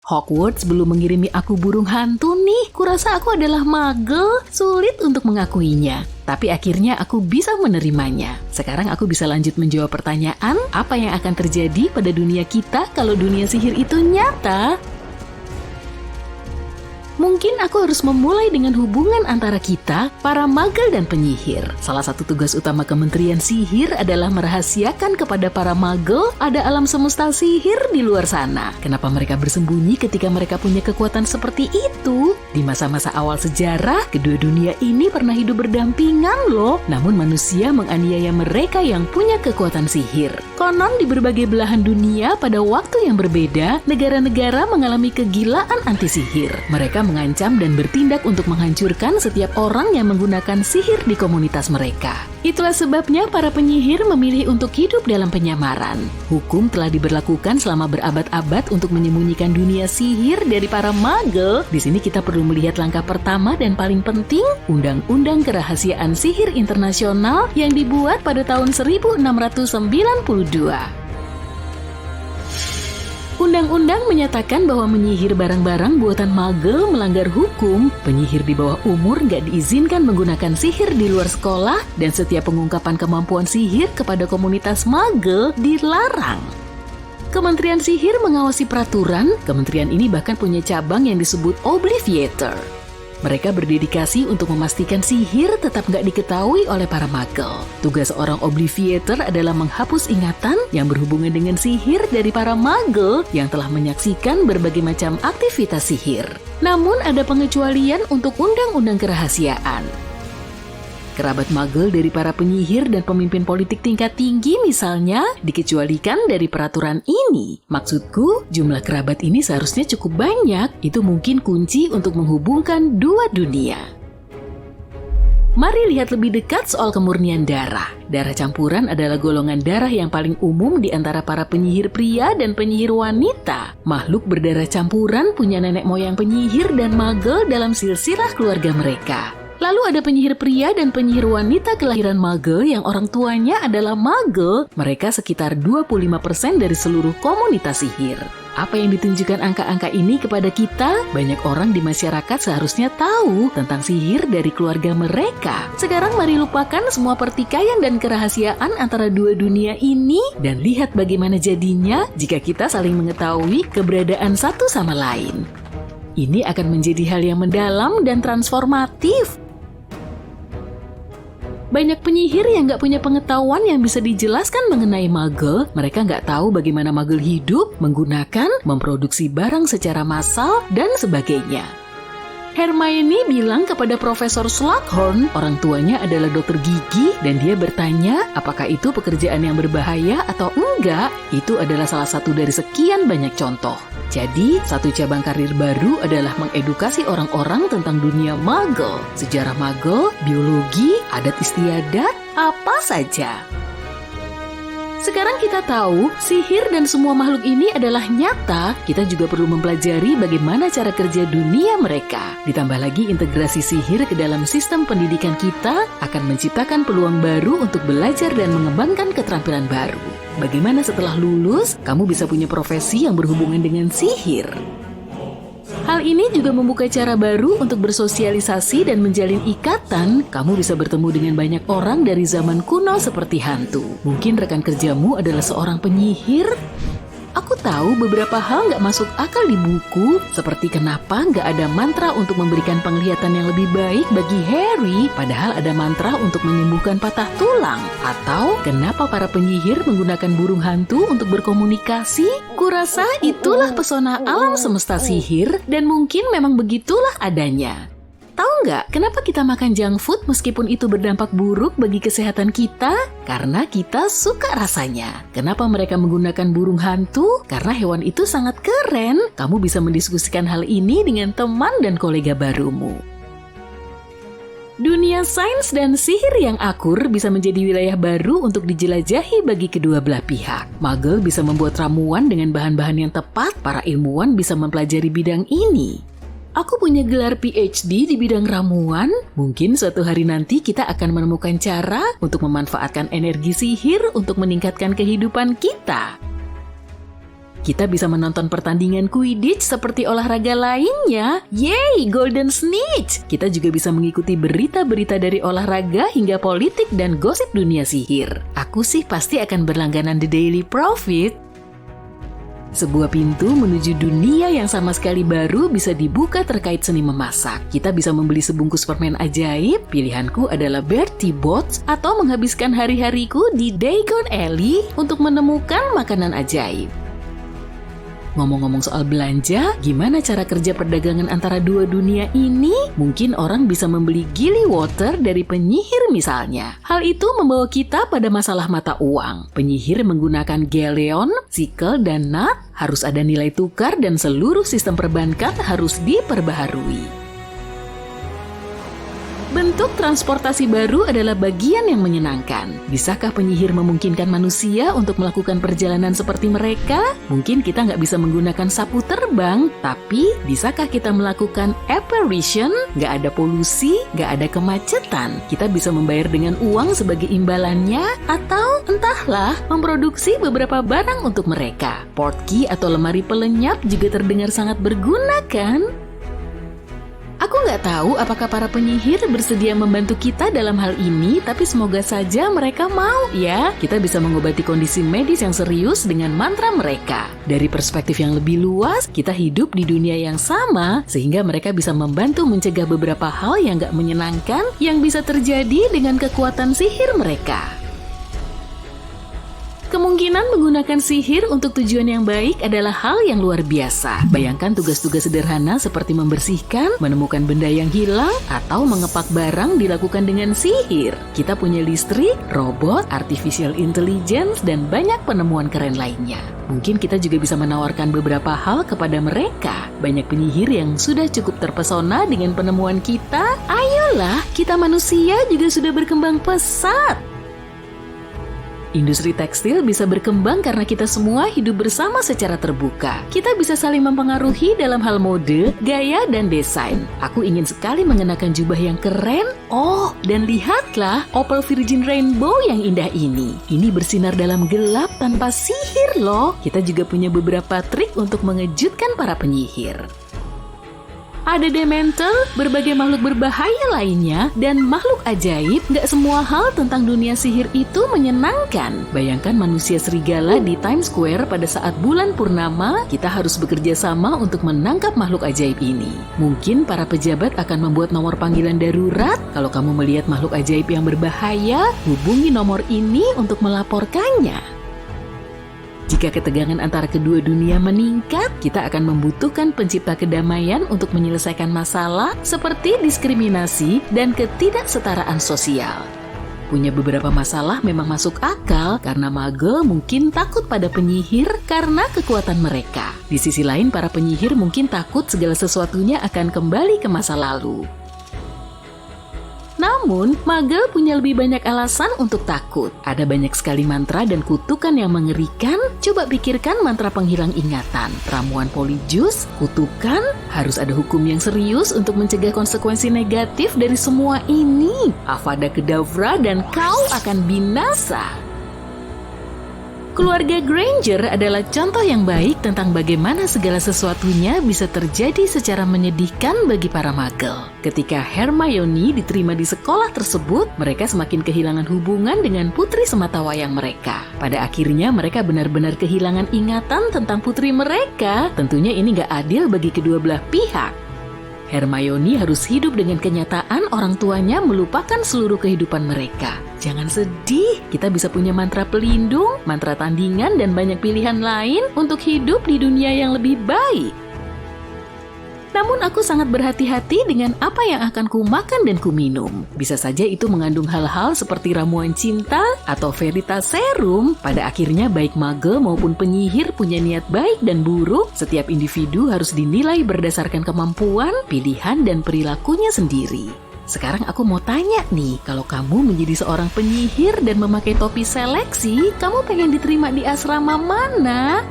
Hogwarts belum mengirimi aku burung hantu nih. Kurasa aku adalah magel, sulit untuk mengakuinya. Tapi akhirnya aku bisa menerimanya. Sekarang aku bisa lanjut menjawab pertanyaan, apa yang akan terjadi pada dunia kita kalau dunia sihir itu nyata? Mungkin aku harus memulai dengan hubungan antara kita, para magel dan penyihir. Salah satu tugas utama Kementerian Sihir adalah merahasiakan kepada para magel ada alam semesta sihir di luar sana. Kenapa mereka bersembunyi ketika mereka punya kekuatan seperti itu? Di masa-masa awal sejarah, kedua dunia ini pernah hidup berdampingan loh. Namun manusia menganiaya mereka yang punya kekuatan sihir. Konon di berbagai belahan dunia pada waktu yang berbeda, negara-negara mengalami kegilaan anti-sihir. Mereka mengancam dan bertindak untuk menghancurkan setiap orang yang menggunakan sihir di komunitas mereka. Itulah sebabnya para penyihir memilih untuk hidup dalam penyamaran. Hukum telah diberlakukan selama berabad-abad untuk menyembunyikan dunia sihir dari para magel. Di sini kita perlu melihat langkah pertama dan paling penting, Undang-Undang Kerahasiaan Sihir Internasional yang dibuat pada tahun 1692. Undang-undang menyatakan bahwa menyihir barang-barang buatan magel melanggar hukum. Penyihir di bawah umur nggak diizinkan menggunakan sihir di luar sekolah, dan setiap pengungkapan kemampuan sihir kepada komunitas magel dilarang. Kementerian Sihir mengawasi peraturan. Kementerian ini bahkan punya cabang yang disebut Obliviator. Mereka berdedikasi untuk memastikan sihir tetap nggak diketahui oleh para magel. Tugas seorang Obliviator adalah menghapus ingatan yang berhubungan dengan sihir dari para magel yang telah menyaksikan berbagai macam aktivitas sihir. Namun ada pengecualian untuk undang-undang kerahasiaan. Kerabat magel dari para penyihir dan pemimpin politik tingkat tinggi misalnya dikecualikan dari peraturan ini. Maksudku, jumlah kerabat ini seharusnya cukup banyak. Itu mungkin kunci untuk menghubungkan dua dunia. Mari lihat lebih dekat soal kemurnian darah. Darah campuran adalah golongan darah yang paling umum di antara para penyihir pria dan penyihir wanita. Makhluk berdarah campuran punya nenek moyang penyihir dan magel dalam silsilah keluarga mereka. Lalu ada penyihir pria dan penyihir wanita kelahiran magel yang orang tuanya adalah magel. Mereka sekitar 25% dari seluruh komunitas sihir. Apa yang ditunjukkan angka-angka ini kepada kita? Banyak orang di masyarakat seharusnya tahu tentang sihir dari keluarga mereka. Sekarang mari lupakan semua pertikaian dan kerahasiaan antara dua dunia ini dan lihat bagaimana jadinya jika kita saling mengetahui keberadaan satu sama lain. Ini akan menjadi hal yang mendalam dan transformatif. Banyak penyihir yang nggak punya pengetahuan yang bisa dijelaskan mengenai magel. Mereka nggak tahu bagaimana magel hidup, menggunakan, memproduksi barang secara massal, dan sebagainya. Hermione bilang kepada Profesor Slughorn, orang tuanya adalah dokter gigi, dan dia bertanya apakah itu pekerjaan yang berbahaya atau enggak. Itu adalah salah satu dari sekian banyak contoh. Jadi, satu cabang karir baru adalah mengedukasi orang-orang tentang dunia magel, sejarah magel, biologi, adat istiadat, apa saja. Sekarang kita tahu, sihir dan semua makhluk ini adalah nyata. Kita juga perlu mempelajari bagaimana cara kerja dunia mereka. Ditambah lagi integrasi sihir ke dalam sistem pendidikan kita akan menciptakan peluang baru untuk belajar dan mengembangkan keterampilan baru. Bagaimana setelah lulus, kamu bisa punya profesi yang berhubungan dengan sihir? Hal ini juga membuka cara baru untuk bersosialisasi dan menjalin ikatan. Kamu bisa bertemu dengan banyak orang dari zaman kuno seperti hantu. Mungkin rekan kerjamu adalah seorang penyihir. Aku tahu beberapa hal nggak masuk akal di buku, seperti kenapa nggak ada mantra untuk memberikan penglihatan yang lebih baik bagi Harry, padahal ada mantra untuk menyembuhkan patah tulang. Atau kenapa para penyihir menggunakan burung hantu untuk berkomunikasi? Kurasa itulah pesona alam semesta sihir, dan mungkin memang begitulah adanya. Tahu nggak kenapa kita makan junk food meskipun itu berdampak buruk bagi kesehatan kita? Karena kita suka rasanya. Kenapa mereka menggunakan burung hantu? Karena hewan itu sangat keren. Kamu bisa mendiskusikan hal ini dengan teman dan kolega barumu. Dunia sains dan sihir yang akur bisa menjadi wilayah baru untuk dijelajahi bagi kedua belah pihak. Magel bisa membuat ramuan dengan bahan-bahan yang tepat. Para ilmuwan bisa mempelajari bidang ini. Aku punya gelar PhD di bidang ramuan. Mungkin suatu hari nanti kita akan menemukan cara untuk memanfaatkan energi sihir untuk meningkatkan kehidupan kita. Kita bisa menonton pertandingan Quidditch seperti olahraga lainnya. Yeay, Golden Snitch! Kita juga bisa mengikuti berita-berita dari olahraga hingga politik dan gosip dunia sihir. Aku sih pasti akan berlangganan The Daily Prophet. Sebuah pintu menuju dunia yang sama sekali baru bisa dibuka terkait seni memasak. Kita bisa membeli sebungkus permen ajaib, pilihanku adalah Bertie Bott's, atau menghabiskan hari-hariku di Diagon Alley untuk menemukan makanan ajaib. Ngomong-ngomong soal belanja, gimana cara kerja perdagangan antara dua dunia ini? Mungkin orang bisa membeli Gilly Water dari penyihir misalnya. Hal itu membawa kita pada masalah mata uang. Penyihir menggunakan galleon, sickle, dan nut, harus ada nilai tukar dan seluruh sistem perbankan harus diperbaharui. Bentuk transportasi baru adalah bagian yang menyenangkan. Bisakah penyihir memungkinkan manusia untuk melakukan perjalanan seperti mereka? Mungkin kita nggak bisa menggunakan sapu terbang, tapi bisakah kita melakukan apparition? Nggak ada polusi, nggak ada kemacetan. Kita bisa membayar dengan uang sebagai imbalannya, atau entahlah, memproduksi beberapa barang untuk mereka. Portkey atau lemari pelenyap juga terdengar sangat berguna, kan? Aku nggak tahu apakah para penyihir bersedia membantu kita dalam hal ini, tapi semoga saja mereka mau ya. Kita bisa mengobati kondisi medis yang serius dengan mantra mereka. Dari perspektif yang lebih luas, kita hidup di dunia yang sama, sehingga mereka bisa membantu mencegah beberapa hal yang nggak menyenangkan yang bisa terjadi dengan kekuatan sihir mereka. Kemungkinan menggunakan sihir untuk tujuan yang baik adalah hal yang luar biasa. Bayangkan tugas-tugas sederhana seperti membersihkan, menemukan benda yang hilang, atau mengepak barang dilakukan dengan sihir. Kita punya listrik, robot, artificial intelligence, dan banyak penemuan keren lainnya. Mungkin kita juga bisa menawarkan beberapa hal kepada mereka. Banyak penyihir yang sudah cukup terpesona dengan penemuan kita. Ayolah, kita manusia juga sudah berkembang pesat. Industri tekstil bisa berkembang karena kita semua hidup bersama secara terbuka. Kita bisa saling mempengaruhi dalam hal mode, gaya, dan desain. Aku ingin sekali mengenakan jubah yang keren. Oh, dan lihatlah opal virgin rainbow yang indah ini. Ini bersinar dalam gelap tanpa sihir loh. Kita juga punya beberapa trik untuk mengejutkan para penyihir. Ada Dementor, berbagai makhluk berbahaya lainnya, dan makhluk ajaib. Gak semua hal tentang dunia sihir itu menyenangkan. Bayangkan manusia serigala di Times Square pada saat bulan purnama. Kita harus bekerja sama untuk menangkap makhluk ajaib ini. Mungkin para pejabat akan membuat nomor panggilan darurat. Kalau kamu melihat makhluk ajaib yang berbahaya, hubungi nomor ini untuk melaporkannya. Jika ketegangan antara kedua dunia meningkat, kita akan membutuhkan pencipta kedamaian untuk menyelesaikan masalah seperti diskriminasi dan ketidaksetaraan sosial. Punya beberapa masalah memang masuk akal karena mage mungkin takut pada penyihir karena kekuatan mereka. Di sisi lain, para penyihir mungkin takut segala sesuatunya akan kembali ke masa lalu. Namun, mage punya lebih banyak alasan untuk takut. Ada banyak sekali mantra dan kutukan yang mengerikan. Coba pikirkan mantra penghilang ingatan, ramuan polyjuice, kutukan. Harus ada hukum yang serius untuk mencegah konsekuensi negatif dari semua ini. Avada Kedavra dan kau akan binasa. Keluarga Granger adalah contoh yang baik tentang bagaimana segala sesuatunya bisa terjadi secara menyedihkan bagi para muggle. Ketika Hermione diterima di sekolah tersebut, mereka semakin kehilangan hubungan dengan putri sematawayang mereka. Pada akhirnya mereka benar-benar kehilangan ingatan tentang putri mereka. Tentunya ini gak adil bagi kedua belah pihak. Hermione harus hidup dengan kenyataan orang tuanya melupakan seluruh kehidupan mereka. Jangan sedih, kita bisa punya mantra pelindung, mantra tandingan, dan banyak pilihan lain untuk hidup di dunia yang lebih baik. Namun aku sangat berhati-hati dengan apa yang akan ku makan dan ku minum. Bisa saja itu mengandung hal-hal seperti ramuan cinta atau veritas serum. Pada akhirnya baik mage maupun penyihir punya niat baik dan buruk. Setiap individu harus dinilai berdasarkan kemampuan, pilihan, dan perilakunya sendiri. Sekarang aku mau tanya nih, kalau kamu menjadi seorang penyihir dan memakai topi seleksi, kamu pengen diterima di asrama mana?